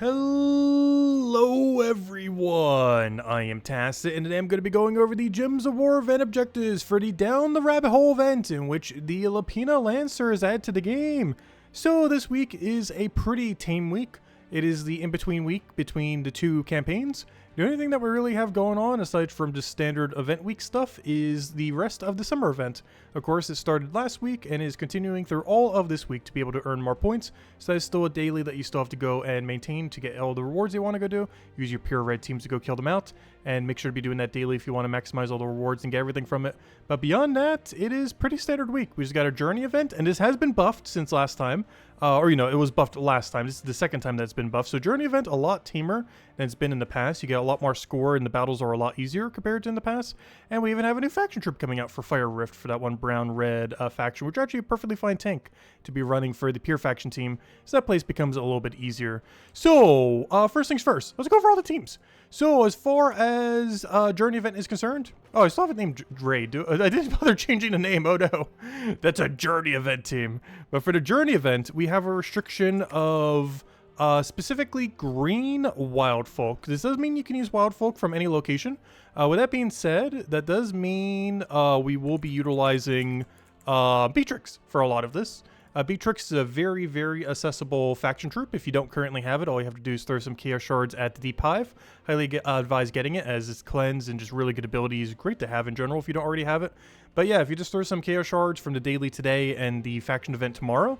Hello everyone, I am Tacit and today I'm going to be going over the Gems of War event objectives for the Down the Rabbit Hole event in which the Lapina Lancer is added to the game. So this week is a pretty tame week. It is the in-between week between the two campaigns. The only thing that we really have going on, aside from just standard event week stuff, is the rest of the summer event. Of course, it started last week and is continuing through all of this week to be able to earn more points. So that is still a daily that you still have to go and maintain to get all the rewards you want to go do. Use your pure red teams to go kill them out, and make sure to be doing that daily if you want to maximize all the rewards and get everything from it. But beyond that, it is pretty standard week. We just got a journey event, and this has been buffed since last time. It was buffed last time. This is the second time that's been buffed. So journey event, a lot tamer than it's been in the past. You get a lot more score and the battles are a lot easier compared to in the past. And we even have a new faction troop coming out for Fire Rift for that one brown-red faction, which is actually a perfectly fine tank to be running for the pure faction team. So that place becomes a little bit easier. So first things first, let's go over all the teams. So as far as journey event is concerned, I still have it named Raid. I didn't bother changing the name. Oh no, that's a journey event team. But for the journey event, we have a restriction of specifically green wild folk. This does mean you can use wild folk from any location. With that being said, that does mean we will be utilizing Beatrix for a lot of this. Beatrix is a very, very accessible faction troop. If you don't currently have it, all you have to do is throw some Chaos Shards at the Deep Hive. Highly advise getting it, as its cleanse and just really good abilities. Great to have in general if you don't already have it. But yeah, if you just throw some Chaos Shards from the daily today and the faction event tomorrow,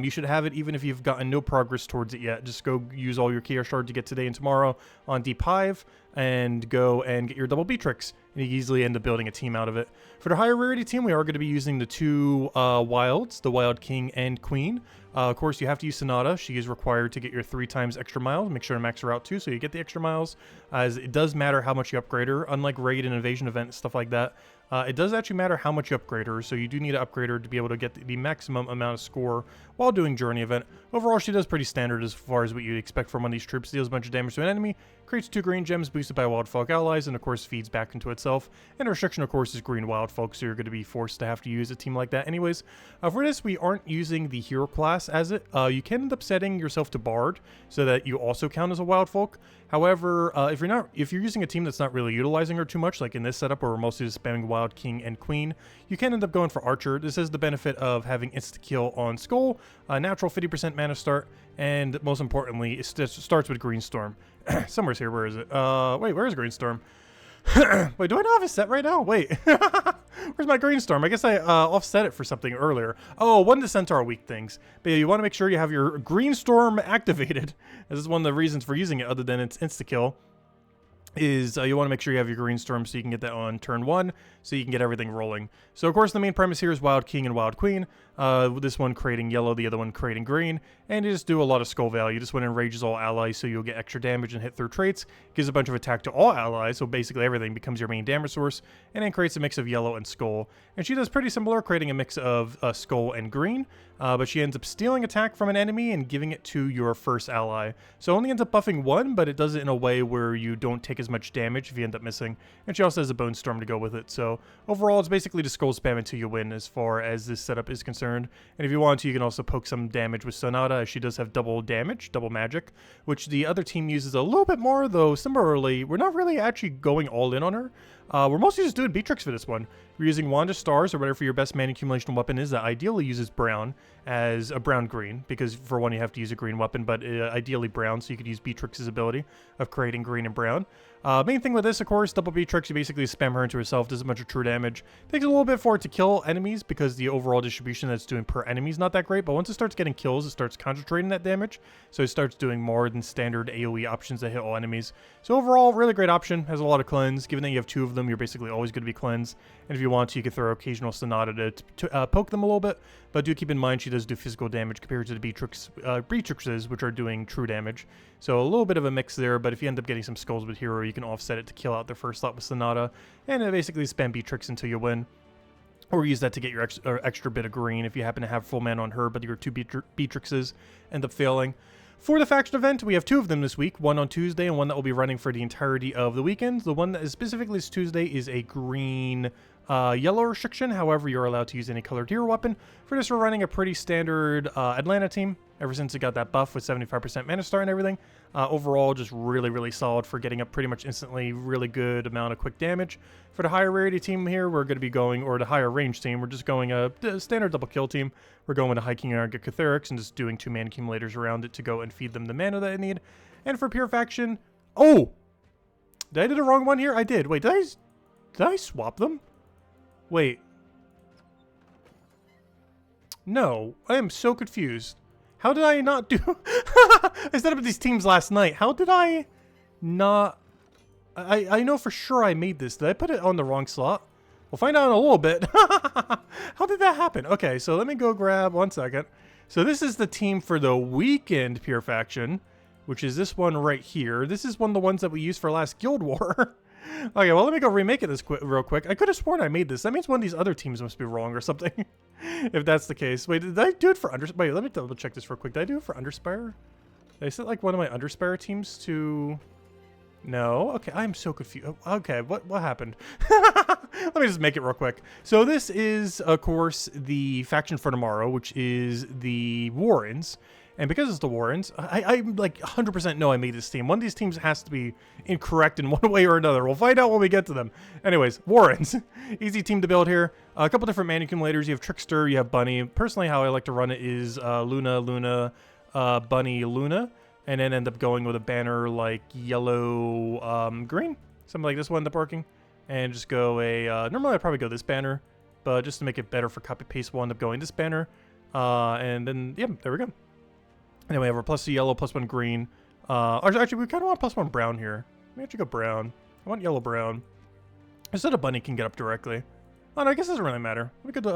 you should have it even if you've gotten no progress towards it yet. Just go use all your Chaos Shards to get today and tomorrow on Deep Hive and go and get your double Beatrix. And you easily end up building a team out of it. For the higher rarity team, we are going to be using the two wilds, the Wild King and Queen. Of course, you have to use Sonata. She is required to get your 3 times extra miles. Make sure to max her out too, so you get the extra miles. As it does matter how much you upgrade her. Unlike raid and invasion event, stuff like that, it does actually matter how much you upgrade her. So you do need to upgrade her to be able to get the maximum amount of score while doing journey event. Overall, she does pretty standard as far as what you'd expect from one of these troops. Deals a bunch of damage to an enemy, creates 2 green gems boosted by wild folk allies, and of course feeds back into itself. And the restriction, of course, is green wild folk, so you're going to be forced to have to use a team like that anyways. For this, we aren't using the hero class as it. You can end up setting yourself to Bard so that you also count as a wild folk. However, if you're using a team that's not really utilizing her too much, like in this setup where we're mostly just spamming Wild King and Queen, you can end up going for Archer. This has the benefit of having insta-kill on Skull, natural 50% mana start, and most importantly, it starts with Green Storm. Somewhere's here, where is it? Wait, where is Green Storm? Wait, do I not have it set right now? Wait, where's my Green Storm? I guess I offset it for something earlier. Oh, one of the Centaur weak things. But yeah, you want to make sure you have your Green Storm activated. This is one of the reasons for using it, other than its insta-kill, is you want to make sure you have your Green Storm so you can get that on turn 1, so you can get everything rolling. So of course the main premise here is Wild King and Wild Queen, this one creating yellow, the other one creating green, and you just do a lot of skull value. This one enrages all allies, so you'll get extra damage and hit through traits, gives a bunch of attack to all allies, so basically everything becomes your main damage source, and then creates a mix of yellow and skull. And she does pretty similar, creating a mix of skull and green, but she ends up stealing attack from an enemy and giving it to your first ally. So only ends up buffing 1, but it does it in a way where you don't take as much damage if you end up missing. And she also has a Bone Storm to go with it. So overall, it's basically just skull spam until you win as far as this setup is concerned. And if you want to, you can also poke some damage with Sonata, as she does have double damage, double magic, which the other team uses a little bit more, though similarly, we're not really actually going all in on her. We're mostly just doing Beatrix for this one. We're using Wand of Stars or whatever your best mana accumulation weapon is that ideally uses brown as a brown-green, because for one you have to use a green weapon, but ideally brown, so you could use Beatrix's ability of creating green and brown. Main thing with this, of course, double Beatrix, you basically spam her into herself, does a bunch of true damage. Takes a little bit for it to kill enemies because the overall distribution that's doing per enemy is not that great, but once it starts getting kills, it starts concentrating that damage, so it starts doing more than standard AoE options that hit all enemies. So overall, really great option, has a lot of cleanse. Given that you have 2 of them, you're basically always going to be cleansed, and if you want to, you can throw occasional Sonata to poke them a little bit, but do keep in mind she does do physical damage compared to the Beatrixes, which are doing true damage. So a little bit of a mix there, but if you end up getting some skulls with hero, you can offset it to kill out the first lot with Sonata, and basically spam Beatrix until you win. Or use that to get your extra bit of green if you happen to have full mana on her, but your 2 Beatrixes end up failing. For the faction event, we have 2 of them this week, one on Tuesday and one that will be running for the entirety of the weekend. The one that is specifically this Tuesday is a green yellow restriction. However, you're allowed to use any colored hero weapon. For this, we're running a pretty standard Atlanta team. Ever since it got that buff with 75% mana star and everything. Overall, just really, really solid for getting up pretty much instantly. Really good amount of quick damage. For the higher rarity team here, we're going to be going, or the higher range team, we're just going a standard double kill team. We're going with a Hiking Iron get Catherics and just doing 2 mana accumulators around it to go and feed them the mana that they need. And for pure faction, oh! Did I do the wrong one here? I did. Wait, did I swap them? Wait. No, I am so confused. How did I not do... I set up these teams last night. How did I not... I know for sure I made this. Did I put it on the wrong slot? We'll find out in a little bit. How did that happen? Okay, so let me go grab 1 second. So this is the team for the weekend pure faction, which is this one right here. This is one of the ones that we used for last Guild War. Okay, well, let me go remake it real quick. I could have sworn I made this. That means one of these other teams must be wrong or something. If that's the case. Wait, did I do it for Underspire? Wait, let me double check this real quick. Did I do it for Underspire? Did I set like one of my Underspire teams to... No? Okay, I'm so confused. Okay, what happened? Let me just make it real quick. So this is, of course, the faction for tomorrow, which is the Warrens. And because it's the Warrens, I'm like 100% know I made this team. One of these teams has to be incorrect in one way or another. We'll find out when we get to them. Anyways, Warrens. Easy team to build here. A couple different mana accumulators. You have Trickster, you have Bunny. Personally, how I like to run it is Luna, Bunny, Luna. And then end up going with a banner like yellow, green. Something like this will end up working. And just go a... normally I'd probably go this banner. But just to make it better for copy-paste, we'll end up going this banner. And then, yeah, there we go. Anyway, we have our +2 yellow, +1 green. Actually, we kind of want +1 brown here. Let me actually go brown. I want yellow brown. Instead of Bunny can get up directly. Oh, no, I guess it doesn't really matter. We could,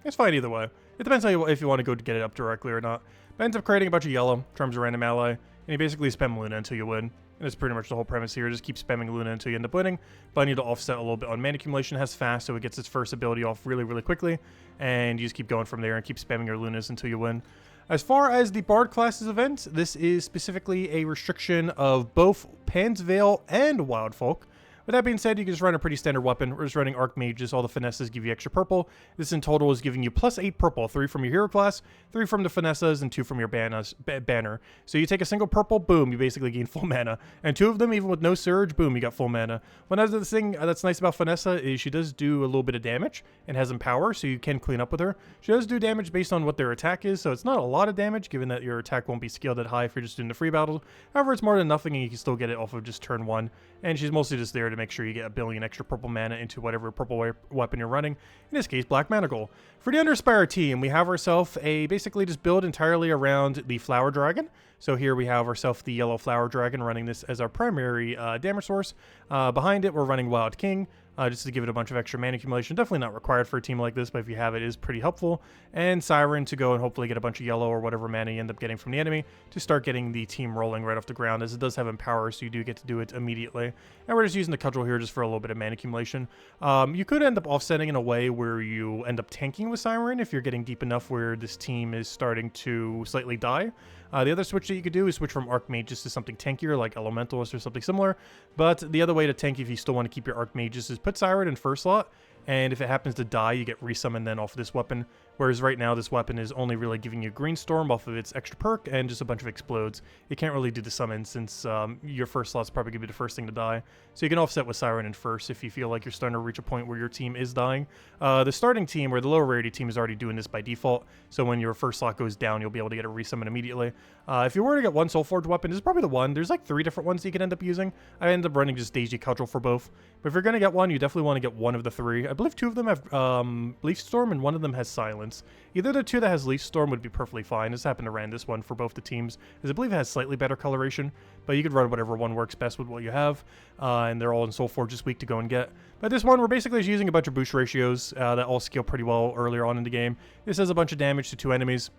it's fine either way. It depends on if you want to go to get it up directly or not. But ends up creating a bunch of yellow, charms a random ally, and you basically spam Luna until you win. And that's pretty much the whole premise here. Just keep spamming Luna until you end up winning. Bunny to offset a little bit on mana accumulation. It has fast, so it gets its first ability off really, really quickly. And you just keep going from there and keep spamming your Lunas until you win. As far as the Bard classes event, this is specifically a restriction of both Pan's Veil and Wild Folk. With that being said, you can just run a pretty standard weapon. We're just running Archmages. All the finesses give you extra purple. This in total is giving you +8 purple. 3 from your hero class, 3 from the finesses, and 2 from your banner. So you take a single purple, boom, you basically gain full mana. And 2 of them, even with no surge, boom, you got full mana. One other thing that's nice about Finessa is she does do a little bit of damage and has Empower, so you can clean up with her. She does do damage based on what their attack is, so it's not a lot of damage, given that your attack won't be scaled that high if you're just doing the free battle. However, it's more than nothing, and you can still get it off of just turn 1. And she's mostly just there to make sure you get a billion extra purple mana into whatever purple weapon you're running. In this case, Black Manacle. For the Underspire team, we have ourselves a basically just build entirely around the Flower Dragon. So here we have ourselves the yellow Flower Dragon running this as our primary damage source. Behind it, we're running Wild King. Just to give it a bunch of extra mana accumulation. Definitely not required for a team like this, but if you have it, it is pretty helpful. And Siren to go and hopefully get a bunch of yellow or whatever mana you end up getting from the enemy to start getting the team rolling right off the ground, as it does have Empower, so you do get to do it immediately. And we're just using the Cudgel here just for a little bit of mana accumulation. You could end up offsetting in a way where you end up tanking with Siren if you're getting deep enough where this team is starting to slightly die. The other switch that you could do is switch from Archmages to something tankier like Elementalist or something similar. But the other way to tank if you still want to keep your Archmages is put Siren in first slot. And if it happens to die, you get resummoned then off of this weapon. Whereas right now, this weapon is only really giving you Green Storm off of its extra perk and just a bunch of explodes. You can't really do the summon since your first slot's probably going to be the first thing to die. So you can offset with Siren in first if you feel like you're starting to reach a point where your team is dying. The starting team, or the lower rarity team, is already doing this by default. So when your first slot goes down, you'll be able to get a resummon immediately. If you were to get one Soulforged weapon, this is probably the one. There's like 3 different ones you can end up using. I end up running just Daisy Cudgel for both. But if you're going to get one, you definitely want to get one of the 3. I believe 2 of them have Leaf Storm and 1 of them has Silence. Either the 2 that has Leaf Storm would be perfectly fine. Just happen to ran this one for both the teams, as I believe it has slightly better coloration, but you could run whatever one works best with what you have, and they're all in Soulforge this week to go and get. But this one, we're basically just using a bunch of boost ratios that all scale pretty well earlier on in the game. This has a bunch of damage to 2 enemies,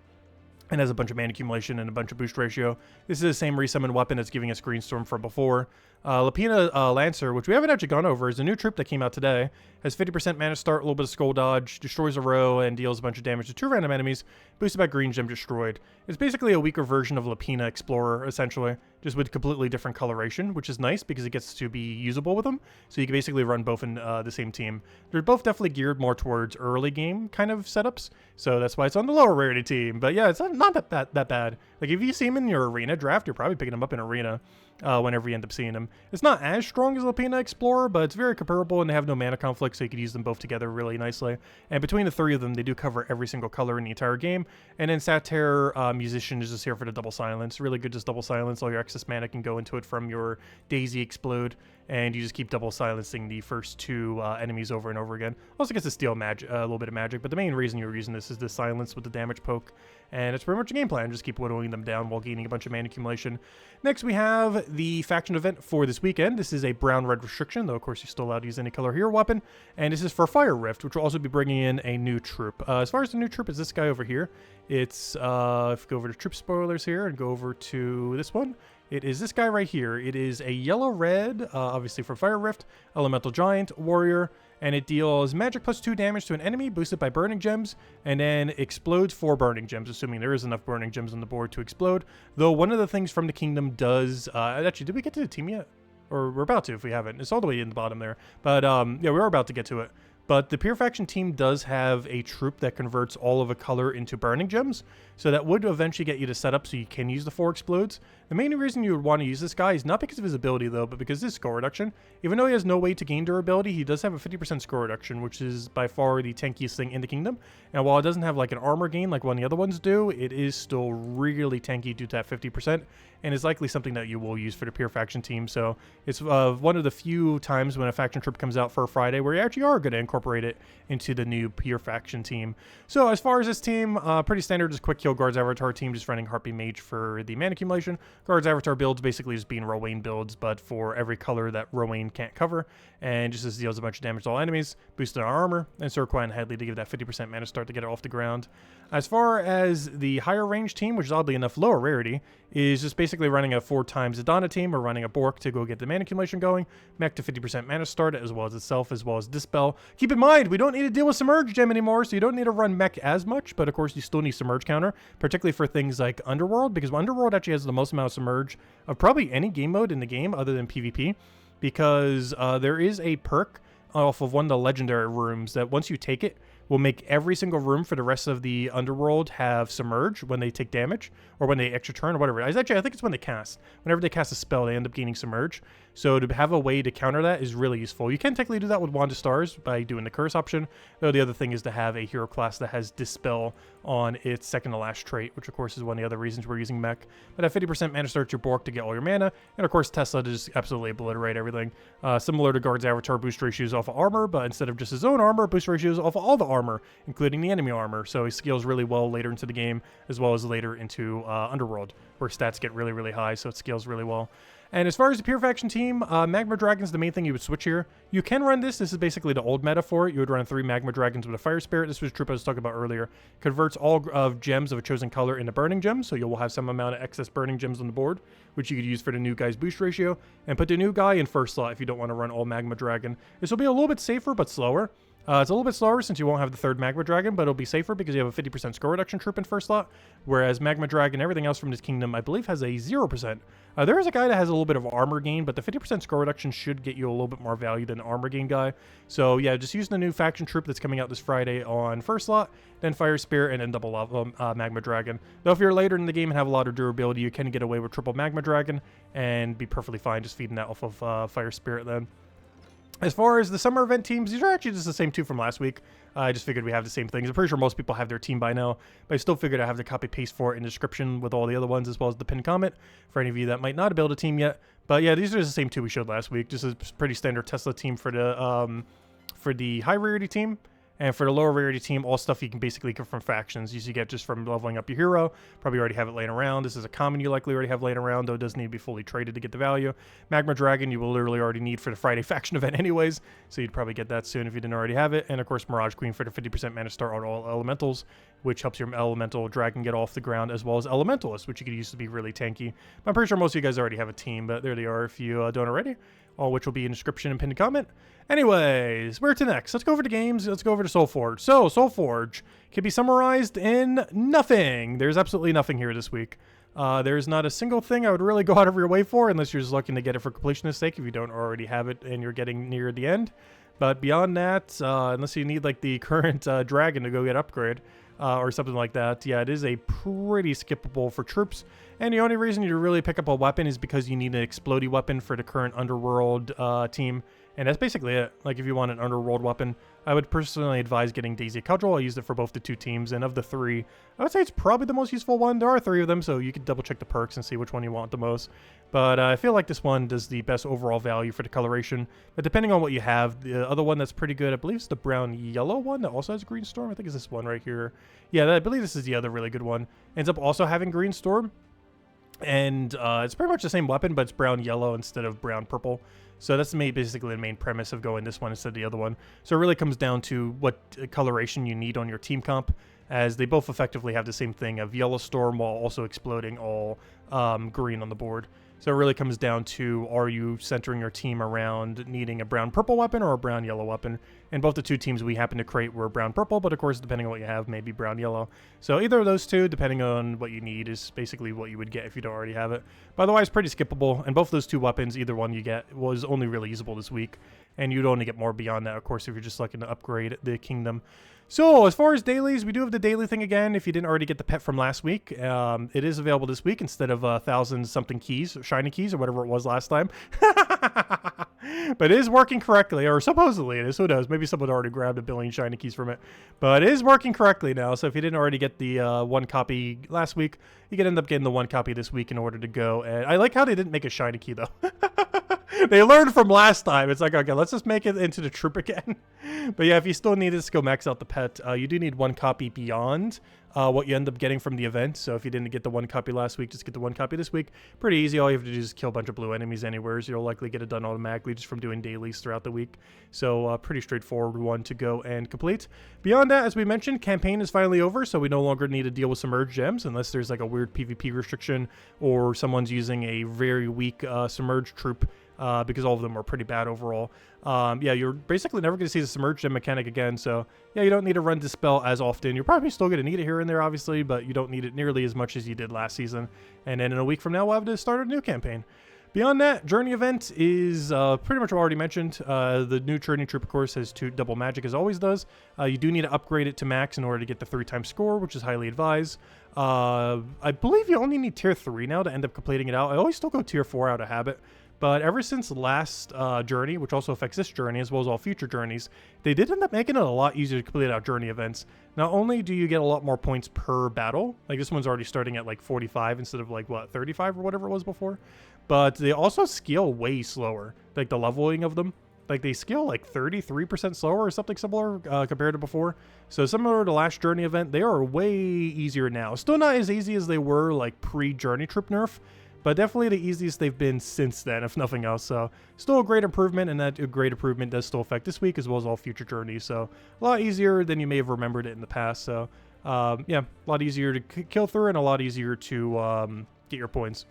and has a bunch of mana accumulation and a bunch of boost ratio. This is the same resummon weapon that's giving us Green Storm from before. Lapina Lancer, which we haven't actually gone over, is a new troop that came out today. Has 50% mana start, a little bit of skull dodge, destroys a row, and deals a bunch of damage to 2 random enemies, boosted by green gem destroyed. It's basically a weaker version of Lapina Explorer, essentially, just with completely different coloration, which is nice because it gets to be usable with them. So you can basically run both in the same team. They're both definitely geared more towards early game kind of setups, so that's why it's on the lower rarity team. But yeah, it's not that bad. Like if you see him in your arena draft, you're probably picking him up in arena. Whenever you end up seeing them. It's not as strong as Lapina Explorer, but it's very comparable, and they have no mana conflict, so you could use them both together really nicely. And between the 3 of them, they do cover every single color in the entire game. And then Satyr Musician is just here for the double silence. Really good, just double silence. All your excess mana can go into it from your Daisy Explode, and you just keep double silencing the first 2 enemies over and over again. Also gets to steal magic, a little bit of magic, but the main reason you're using this is the silence with the damage poke. And it's pretty much a game plan. Just keep whittling them down while gaining a bunch of mana accumulation. Next, we have the faction event for this weekend. This is a brown-red restriction, though of course you're still allowed to use any color hero weapon. And this is for Fire Rift, which will also be bringing in a new troop. As far as the new troop is this guy over here. It's, if we go over to troop spoilers here and go over to this one. It is this guy right here. It is a yellow-red, obviously for Fire Rift, Elemental Giant, Warrior, and it deals magic plus 2 damage to an enemy, boosted by burning gems, and then explodes 4 burning gems, assuming there is enough burning gems on the board to explode. Though one of the things from the kingdom does, actually, did we get to the team yet? Or we're about to if we haven't. It's all the way in the bottom there. But yeah, we are about to get to it. But the Pure Faction team does have a troop that converts all of a color into burning gems, so that would eventually get you to set up so you can use the 4 explodes. The main reason you would want to use this guy is not because of his ability though, but because of his score reduction. Even though he has no way to gain durability, he does have a 50% score reduction, which is by far the tankiest thing in the kingdom. And while it doesn't have like an armor gain like one of the other ones do, it is still really tanky due to that 50%, and is likely something that you will use for the Pure Faction team. So it's one of the few times when a faction troop comes out for a Friday where you actually are going to incorporate it into the new Pure Faction team. So as far as this team, pretty standard, just quick kill Guards Avatar team, just running Harpy Mage for the mana accumulation. Guards Avatar builds basically just being Rowan builds, but for every color that Rowan can't cover, and just deals a bunch of damage to all enemies, boosted our armor, and Sir Quan Headley to give that 50% mana start to get it off the ground. As far as the higher range team, which is oddly enough lower rarity, is just basically running a 4 times Adana team, or running a Bork to go get the mana accumulation going, mech to 50% mana start, as well as itself, as well as Dispel. Keep in mind, we don't need to deal with Submerge Gem anymore, so you don't need to run mech as much, but of course you still need Submerge counter, particularly for things like Underworld, because Underworld actually has the most amount of Submerge of probably any game mode in the game other than PvP, because there is a perk off of one of the legendary rooms that once you take it, will make every single room for the rest of the Underworld have Submerge when they take damage, or when they extra turn, or whatever. Actually, I think it's when they cast. Whenever they cast a spell, they end up gaining Submerge. So to have a way to counter that is really useful. You can technically do that with Wand of Stars by doing the Curse option, though the other thing is to have a hero class that has Dispel on its second to last trait, which of course is one of the other reasons we're using mech. But at 50% mana start your Bork to get all your mana, and of course Tesla to just absolutely obliterate everything. Similar to Guard's Avatar, boost ratios off of armor, but instead of just his own armor, boost ratios off of all the armor, including the enemy armor. So he scales really well later into the game, as well as later into Underworld, where stats get really high, so it scales really well. And as far as the Pure Faction team, Magma Dragon's the main thing you would switch here. You can run this. This is basically the old meta for it. You would run 3 Magma Dragons with a Fire Spirit. This was a troop I was talking about earlier. Converts all of gems of a chosen color into burning gems, so you'll have some amount of excess burning gems on the board, which you could use for the new guy's boost ratio. And put the new guy in first slot if you don't want to run all Magma Dragon. This will be a little bit safer, but slower. It's a little bit slower since you won't have the 3rd Magma Dragon, but it'll be safer because you have a 50% score reduction troop in first slot, whereas Magma Dragon, everything else from this kingdom, I believe, has a 0%. There is a guy that has a little bit of armor gain, but the 50% score reduction should get you a little bit more value than the armor gain guy. So yeah, just use the new faction troop that's coming out this Friday on first slot, then Fire Spirit, and then double Magma Dragon. Though if you're later in the game and have a lot of durability, you can get away with triple Magma Dragon and be perfectly fine just feeding that off of Fire Spirit then. As far as the summer event teams, these are actually just the same 2 from last week. I just figured we have the same things. I'm pretty sure most people have their team by now, but I still figured I have to copy paste for it in the description with all the other ones, as well as the pinned comment for any of you that might not have built a team yet. But yeah, these are the same 2 we showed last week. Just a pretty standard Tesla team for the high rarity team. And for the lower rarity team, all stuff you can basically get from factions. You get just from leveling up your hero. Probably already have it laying around. This is a common you likely already have laying around, though it does need to be fully traded to get the value. Magma Dragon you will literally already need for the Friday faction event anyways, so you'd probably get that soon if you didn't already have it. And of course Mirage Queen for the 50% mana start on all elementals. which helps your elemental dragon get off the ground, as well as elementalist, which you could use to be really tanky. I'm pretty sure most of you guys already have a team, but there they are if you don't already, all which will be in the description and pinned comment. Anyways, where to next? Let's go over to games. Let's go over to Soulforge. So, Soulforge can be summarized in nothing. There's absolutely nothing here this week. There's not a single thing I would really go out of your way for, unless you're just looking to get it for completionist sake if you don't already have it and you're getting near the end. But beyond that, unless you need like the current dragon to go get upgrade or something like that, yeah, it is a pretty skippable for troops. And the only reason you really pick up a weapon is because you need an explodey weapon for the current Underworld team. And that's basically it. Like, if you want an Underworld weapon, I would personally advise getting Daisy Cudgel. I used it for both the two teams, and of the three, I would say it's probably the most useful one. There are 3 of them, so you can double check the perks and see which one you want the most. But I feel like this one does the best overall value for the coloration. But depending on what you have, the other one that's pretty good, I believe it's the brown-yellow one that also has Green Storm. I think it's this one right here. Yeah, I believe this is the other really good one. Ends up also having Green Storm. And it's pretty much the same weapon, but it's brown-yellow instead of brown-purple. So that's basically the main premise of going this one instead of the other one. So it really comes down to what coloration you need on your team comp, as they both effectively have the same thing of Yellow Storm while also exploding all green on the board. So it really comes down to, are you centering your team around needing a brown-purple weapon or a brown-yellow weapon? And both the two teams we happen to create were brown-purple, but of course, depending on what you have, maybe brown-yellow. So either of those two, depending on what you need, is basically what you would get if you don't already have it. But otherwise, pretty skippable. And both those two weapons, either one you get, was only really usable this week. And you'd only get more beyond that, of course, if you're just looking to upgrade the kingdom. So, as far as dailies, we do have the daily thing again. If you didn't already get the pet from last week, it is available this week instead of 1,000-something keys, shiny keys, or whatever it was last time. But it is working correctly, or supposedly it is. Who knows? Maybe someone already grabbed 1 billion shiny keys from it. But it is working correctly now, so if you didn't already get the 1 copy last week, you can end up getting the 1 copy this week in order to go. And I like how they didn't make a shiny key, though. They learned from last time. It's like, okay, let's just make it into the troop again. But yeah, if you still need this to go max out the pet, you do need 1 copy beyond what you end up getting from the event. So if you didn't get the 1 copy last week, just get the 1 copy this week. Pretty easy. All you have to do is kill a bunch of blue enemies anywhere. So you'll likely get it done automatically just from doing dailies throughout the week. So pretty straightforward one to go and complete. Beyond that, as we mentioned, campaign is finally over. So we no longer need to deal with submerged gems unless there's like a weird PvP restriction or someone's using a very weak submerged troop. Because all of them are pretty bad overall. Yeah, you're basically never going to see the submerged gem mechanic again, so yeah, you don't need to run Dispel as often. You're probably still going to need it here and there, obviously, but you don't need it nearly as much as you did last season. And then in a week from now, we'll have to start a new campaign. Beyond that, Journey event is pretty much already mentioned. The new Journey troop, of course, has 2 double magic, as always does. You do need to upgrade it to max in order to get the 3x score, which is highly advised. I believe you only need tier 3 now to end up completing it out. I always still go tier 4 out of habit. But ever since last journey, which also affects this journey as well as all future journeys, they did end up making it a lot easier to complete out journey events. Not only do you get a lot more points per battle, like this one's already starting at like 45 instead of like, what, 35 or whatever it was before, but they also scale way slower, like the leveling of them. Like they scale like 33% slower or something similar compared to before. So similar to last journey event, they are way easier now. Still not as easy as they were like pre-journey trip nerf, but definitely the easiest they've been since then, if nothing else. So still a great improvement, and that great improvement does still affect this week as well as all future journeys. So a lot easier than you may have remembered it in the past. So yeah, a lot easier to kill through and a lot easier to get your points.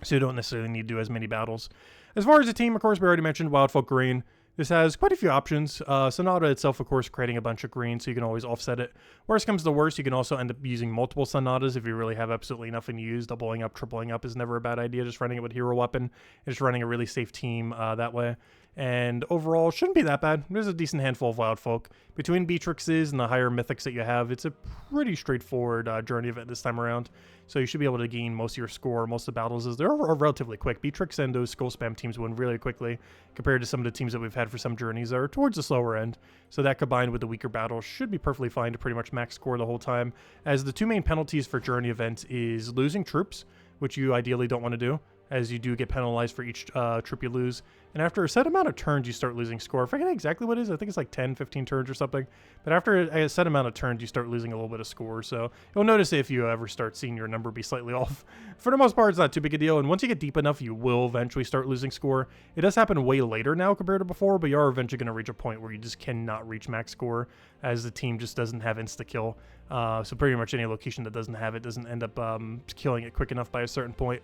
So you don't necessarily need to do as many battles. As far as the team, of course, we already mentioned Wildfolk Green. This has quite a few options. Sonata itself, of course, creating a bunch of green, so you can always offset it. Worst comes to worst, you can also end up using multiple Sonatas if you really have absolutely nothing to use. Doubling up, tripling up is never a bad idea. Just running it with hero weapon and just running a really safe team that way. And overall, shouldn't be that bad. There's a decent handful of wild folk. Between Beatrixes and the higher mythics that you have, it's a pretty straightforward journey event this time around. So you should be able to gain most of your score. Most of the battles they're relatively quick. Beatrix and those skull spam teams win really quickly compared to some of the teams that we've had for some journeys that are towards the slower end. So that combined with the weaker battles should be perfectly fine to pretty much max score the whole time. As the 2 main penalties for journey events is losing troops, which you ideally don't want to do, as you do get penalized for each trip you lose. And after a set amount of turns, you start losing score. I forget exactly what it is. I think it's like 10, 15 turns or something. But after a set amount of turns, you start losing a little bit of score. So you'll notice if you ever start seeing your number be slightly off. For the most part, it's not too big a deal. And once you get deep enough, you will eventually start losing score. It does happen way later now compared to before, but you are eventually going to reach a point where you just cannot reach max score, as the team just doesn't have insta-kill. So pretty much any location that doesn't have it doesn't end up killing it quick enough by a certain point.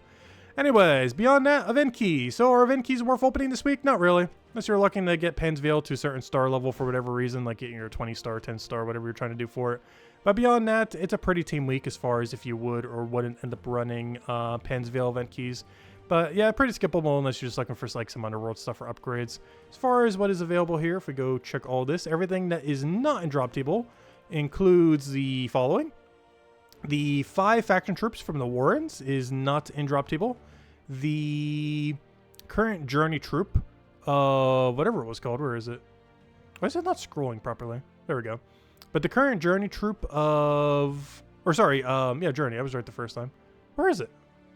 Anyways, beyond that, event key. So are event keys worth opening this week? Not really. Unless you're looking to get Pan's Veil to a certain star level for whatever reason, like getting your 20 star, 10 star, whatever you're trying to do for it. But beyond that, it's a pretty tame week as far as if you would or wouldn't end up running Pan's Veil event keys. But yeah, pretty skippable unless you're just looking for like some underworld stuff or upgrades. As far as what is available here, if we go check all this, everything that is not in drop table includes the following. The 5 faction troops from the Warrens is not in drop table. The current journey troop, whatever it was called, where is it? Why is it not scrolling properly? There we go. But the current journey troop of, or sorry, yeah, journey. I was right the first time. Where is it?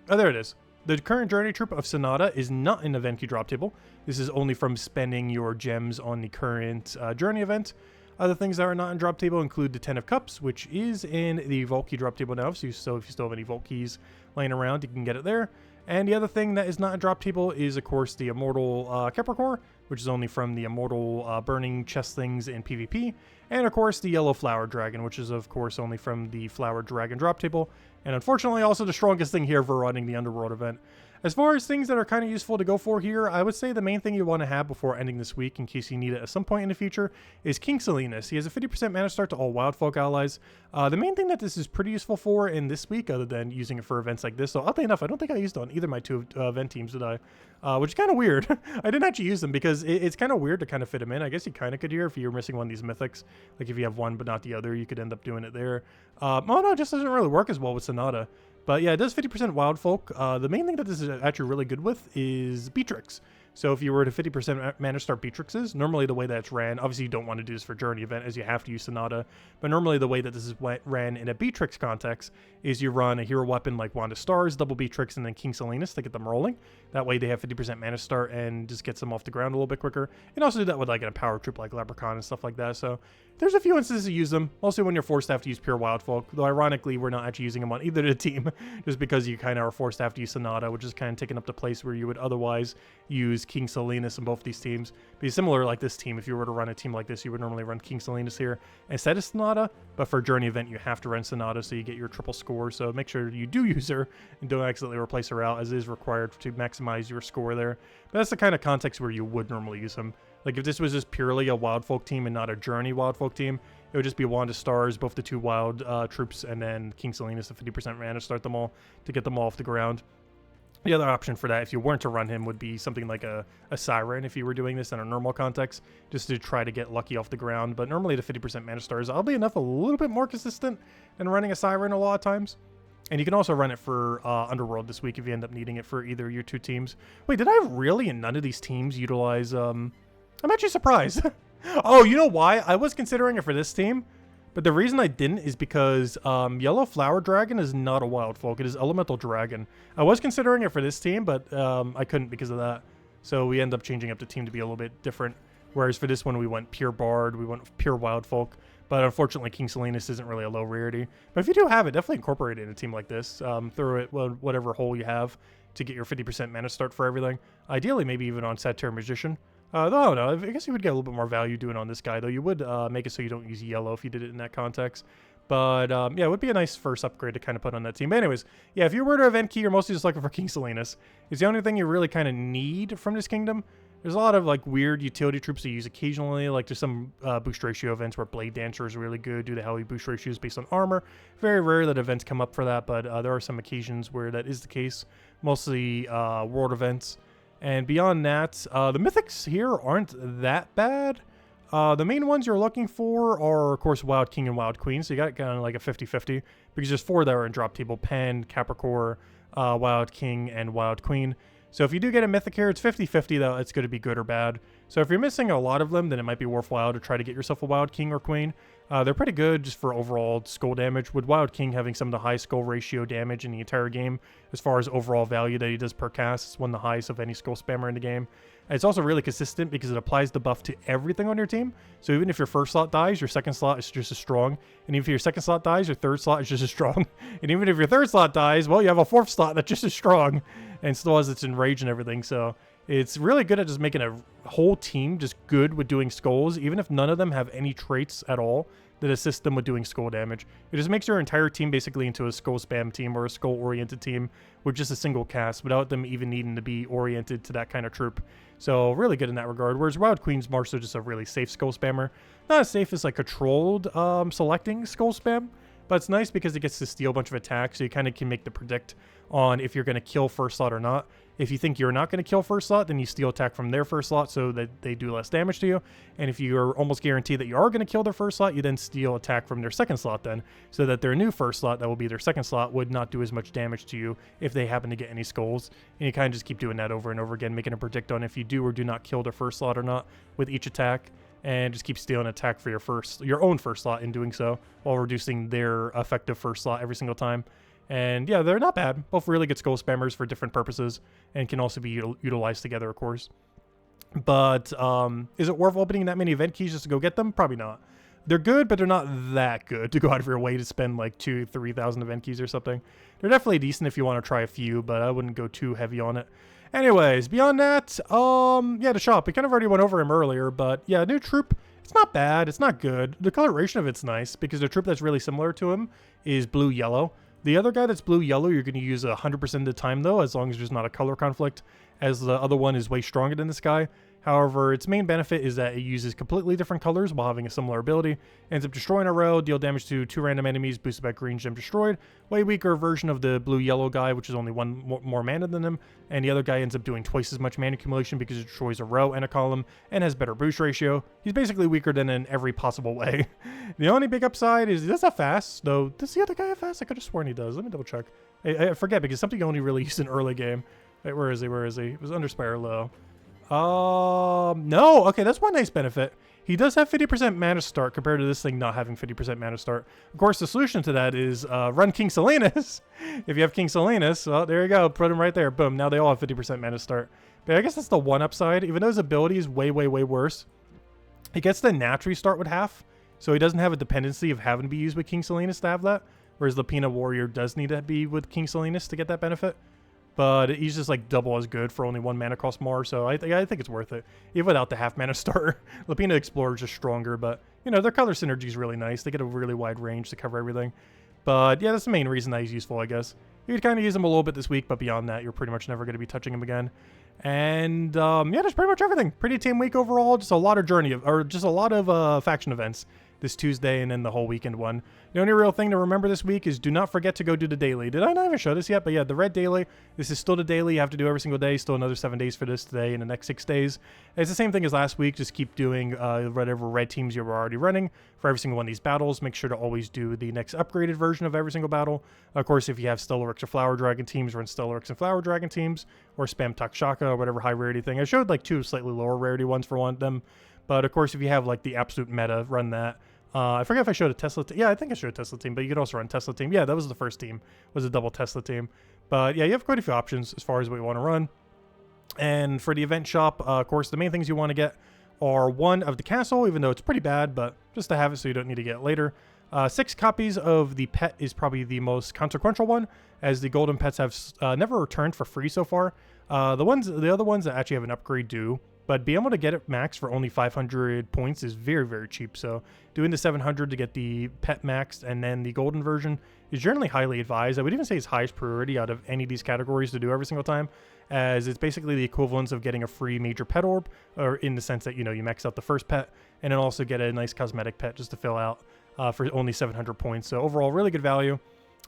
Oh, there it is. The current journey troop of Sonata is not in event key drop table. This is only from spending your gems on the current journey event. Other things that are not in drop table include the 10 of Cups, which is in the Vault Key drop table now. So if you still have any Vault Keys laying around, you can get it there. And the other thing that is not in drop table is, of course, the Immortal Capricorn, which is only from the Immortal Burning chest things in PvP. And, of course, the Yellow Flower Dragon, which is, of course, only from the Flower Dragon drop table. And, unfortunately, also the strongest thing here for running the Underworld event. As far as things that are kind of useful to go for here, I would say the main thing you want to have before ending this week, in case you need it at some point in the future, is King Salinas. He has a 50% mana start to all Wild Folk allies. The main thing that this is pretty useful for in this week, other than using it for events like this, so oddly enough, I don't think I used it on either of my 2 event teams, did I? Which is kind of weird. I didn't actually use them because it's kind of weird to kind of fit them in. I guess you kind of could here if you're missing one of these mythics. Like if you have one but not the other, you could end up doing it there. Oh no, it just doesn't really work as well with Sonata. But yeah, it does 50% Wild Folk. The main thing that this is actually really good with is Beatrix. So if you were to 50% mana start Beatrixes, normally the way that's ran, obviously you don't want to do this for Journey event as you have to use Sonata, but normally the way that this is ran in a Beatrix context is you run a hero weapon like Wand of Stars, double Beatrix, and then King Salinas to get them rolling. That way they have 50% mana start and just gets them off the ground a little bit quicker. And also do that with like a power troop like Leprechaun and stuff like that. So there's a few instances to use them. Also when you're forced to have to use pure Wild Folk, though ironically we're not actually using them on either the team, just because you kind of are forced to have to use Sonata, which is kind of taking up the place where you would otherwise use King Salinas in both these teams. Be similar like this team, if you were to run a team like this, you would normally run King Salinas here instead of Sonata, but for Journey event you have to run Sonata so you get your triple score. So make sure you do use her and don't accidentally replace her out, as is required to maximize your score there. But that's the kind of context where you would normally use them. Like if this was just purely a Wild Folk team and not a Journey Wild Folk team, it would just be Wand of Stars, both the 2 wild troops, and then King Salinas, the 50% mana, start them all to get them all off the ground. The other option for that, if you weren't to run him, would be something like a Siren if you were doing this in a normal context, just to try to get lucky off the ground. But normally the 50% mana stars, oddly enough, a little bit more consistent than running a Siren a lot of times. And you can also run it for Underworld this week if you end up needing it for either your 2 teams. Wait, did I really in none of these teams utilize... I'm actually surprised. Oh, you know why? I was considering it for this team, but the reason I didn't is because Yellow Flower Dragon is not a Wild Folk. It is Elemental Dragon. I was considering it for this team, but I couldn't because of that. So we end up changing up the team to be a little bit different. Whereas for this one, we went pure Bard, we went pure Wild Folk. But unfortunately, King Salinas isn't really a low rarity. But if you do have it, definitely incorporate it in a team like this. Throw it whatever hole you have to get your 50% mana start for everything. Ideally, maybe even on Satyr Magician. Though, no, I guess you would get a little bit more value doing it on this guy, though. You would make it so you don't use yellow if you did it in that context. But, yeah, it would be a nice first upgrade to kind of put on that team. But anyways, yeah, if you were to event key, you're mostly just looking for King Salinas. It's the only thing you really kind of need from this kingdom. There's a lot of, like, weird utility troops you use occasionally. Like, there's some boost ratio events where Blade Dancer is really good due to how he boost ratios based on armor. Very rare that events come up for that, but there are some occasions where that is the case. Mostly world events. And beyond that, the mythics here aren't that bad. The main ones you're looking for are, of course, Wild King and Wild Queen. So you got kind of like a 50-50 because there's 4 that are in drop table. Pen, Capricorn, Wild King, and Wild Queen. So if you do get a mythic here, it's 50-50 though. It's going to be good or bad. So if you're missing a lot of them, then it might be worthwhile to try to get yourself a Wild King or Queen. They're pretty good just for overall skull damage, with Wild King having some of the high skull ratio damage in the entire game as far as overall value that he does per cast. It's one of the highest of any skull spammer in the game. And it's also really consistent because it applies the buff to everything on your team. So even if your first slot dies, your second slot is just as strong. And even if your second slot dies, your third slot is just as strong. And even if your third slot dies, well, you have a fourth slot that's just as strong and still has its enrage and everything. So it's really good at just making a whole team just good with doing skulls, even if none of them have any traits at all that assist them with doing skull damage. It just makes your entire team basically into a skull spam team or a skull oriented team with just a single cast without them even needing to be oriented to that kind of troop. So really good in that regard. Whereas Wild Queen's more so just a really safe skull spammer. Not as safe as like controlled selecting skull spam, but it's nice because it gets to steal a bunch of attacks, so you kind of can make the predict on if you're going to kill first slot or not. If you think you're not going to kill first slot, then you steal attack from their first slot so that they do less damage to you. And if you're almost guaranteed that you are going to kill their first slot, you then steal attack from their second slot then, so that their new first slot, that will be their second slot, would not do as much damage to you if they happen to get any skulls. And you kind of just keep doing that over and over again, making a predict on if you do or do not kill their first slot or not with each attack. And just keep stealing attack for your own first slot in doing so, while reducing their effective first slot every single time. And yeah, they're not bad. Both really good skull spammers for different purposes, and can also be utilized together, of course. But is it worth opening that many event keys just to go get them? Probably not. They're good, but they're not that good to go out of your way to spend like 2,000-3,000 event keys or something. They're definitely decent if you want to try a few, but I wouldn't go too heavy on it. Anyways, beyond that, yeah, the shop. We kind of already went over him earlier, but yeah, new troop. It's not bad. It's not good. The coloration of it's nice because the troop that's really similar to him is blue-yellow. The other guy that's blue-yellow, you're going to use 100% of the time, though, as long as there's not a color conflict, as the other one is way stronger than this guy. However, its main benefit is that it uses completely different colors while having a similar ability. Ends up destroying a row, deal damage to 2 random enemies, boosted by green gem destroyed. Way weaker version of the blue-yellow guy, which is only 1 more mana than him. And the other guy ends up doing twice as much mana accumulation because it destroys a row and a column, and has better boost ratio. He's basically weaker than in every possible way. The only big upside is he does have fast, though. Does the other guy have fast? I could have sworn he does. Let me double check. I forget, because something you only really use in early game. Wait, where is he? Where is he? It was Underspire Low. No. Okay, that's one nice benefit. He does have 50% mana start compared to this thing not having 50% mana start. Of course, the solution to that is run King Salinas. If you have King Salinas, well, there you go. Put him right there. Boom. Now they all have 50% mana start. But I guess that's the one upside. Even though his ability is way, way, way worse, he gets to naturally start with half. So he doesn't have a dependency of having to be used with King Salinas to have that. Whereas Lapina Warrior does need to be with King Salinas to get that benefit. But he's just like double as good for only 1 mana cost more, so I think it's worth it. Even without the half mana starter. Lapina Explorer is just stronger, but you know, their color synergy is really nice. They get a really wide range to cover everything. But yeah, that's the main reason that he's useful, I guess. You could kind of use him a little bit this week, but beyond that, you're pretty much never going to be touching him again. And yeah, that's pretty much everything. Pretty tame week overall. Just a lot of just a lot of faction events this Tuesday and then the whole weekend one. The only real thing to remember this week is do not forget to go do the daily. Did I not even show this yet? But yeah, the red daily. This is still the daily you have to do every single day. Still another 7 days for this today and the next 6 days. It's the same thing as last week. Just keep doing whatever red teams you were already running for every single one of these battles. Make sure to always do the next upgraded version of every single battle. Of course, if you have Stellaryx or Flower Dragon teams, run Stellaryx and Flower Dragon teams, or spam Takshaka or whatever high rarity thing. I showed like 2 slightly lower rarity ones for one of them. But of course, if you have like the absolute meta, run that. I forget if I showed a Tesla team. Yeah, I think I showed a Tesla team, but you could also run Tesla team. Yeah, that was the first team, was a double Tesla team. But yeah, you have quite a few options as far as what you want to run. And for the event shop, of course, the main things you want to get are 1 of the castle, even though it's pretty bad, but just to have it so you don't need to get it later. 6 copies of the pet is probably the most consequential one, as the golden pets have never returned for free so far. The other ones that actually have an upgrade do. But being able to get it max for only 500 points is very, very cheap. So doing the 700 to get the pet maxed and then the golden version is generally highly advised. I would even say it's highest priority out of any of these categories to do every single time, as it's basically the equivalence of getting a free major pet orb, or in the sense that, you know, you max out the first pet and then also get a nice cosmetic pet just to fill out for only 700 points. So overall, really good value.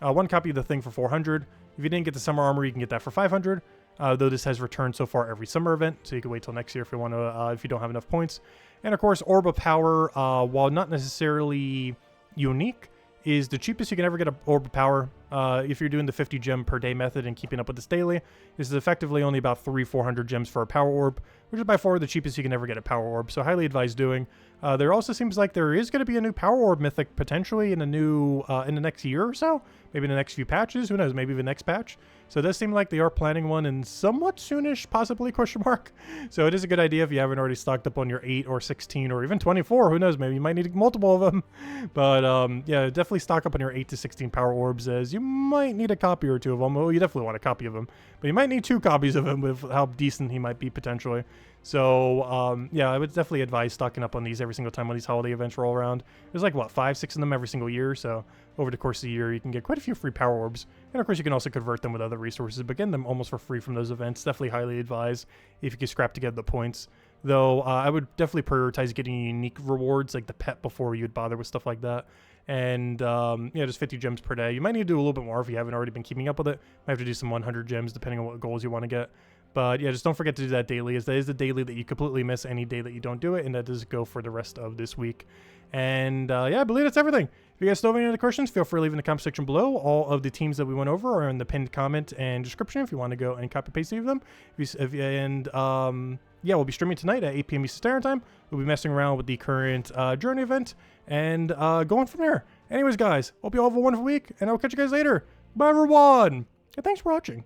1 copy of the thing for 400. If you didn't get the summer armor, you can get that for 500. Though this has returned so far every summer event, so you can wait till next year if you want to, if you don't have enough points. And of course, Orb of Power, while not necessarily unique, is the cheapest you can ever get an Orb of Power. If you're doing the 50 gem per day method and keeping up with this daily, this is effectively only about 400 gems for a power orb, which is by far the cheapest you can ever get a power orb, so highly advised doing. There also seems like there is going to be a new power orb mythic potentially in a new in the next year or so, maybe in the next few patches, who knows, maybe the next patch. So it does seem like they are planning one in somewhat soonish, possibly, question mark. So it is a good idea if you haven't already stocked up on your 8 or 16 or even 24, who knows, maybe you might need multiple of them. But yeah, definitely stock up on your 8 to 16 power orbs, as you might need a copy or two of them. Well, you definitely want a copy of them, but you might need 2 copies of them with how decent he might be potentially. So yeah, I would definitely advise stocking up on these every single time when these holiday events roll around. There's like, what, 5, 6 of them every single year, so over the course of the year you can get quite a few free power orbs, and of course you can also convert them with other resources, but getting them almost for free from those events, definitely highly advised if you can scrap together the points. Though I would definitely prioritize getting unique rewards like the pet before you'd bother with stuff like that. And yeah, just 50 gems per day. You might need to do a little bit more if you haven't already been keeping up with it. Might have to do some 100 gems depending on what goals you want to get. But yeah, just don't forget to do that daily, as that is the daily that you completely miss any day that you don't do it, and that does go for the rest of this week. And yeah, I believe that's everything. If you guys still have any other questions, feel free to leave in the comment section below. All of the teams that we went over are in the pinned comment and description if you want to go and copy paste any of them. Yeah, we'll be streaming tonight at 8 p.m. Eastern Standard Time. We'll be messing around with the current journey event and going from there. Anyways, guys, hope you all have a wonderful week, and I'll catch you guys later. Bye, everyone, and thanks for watching.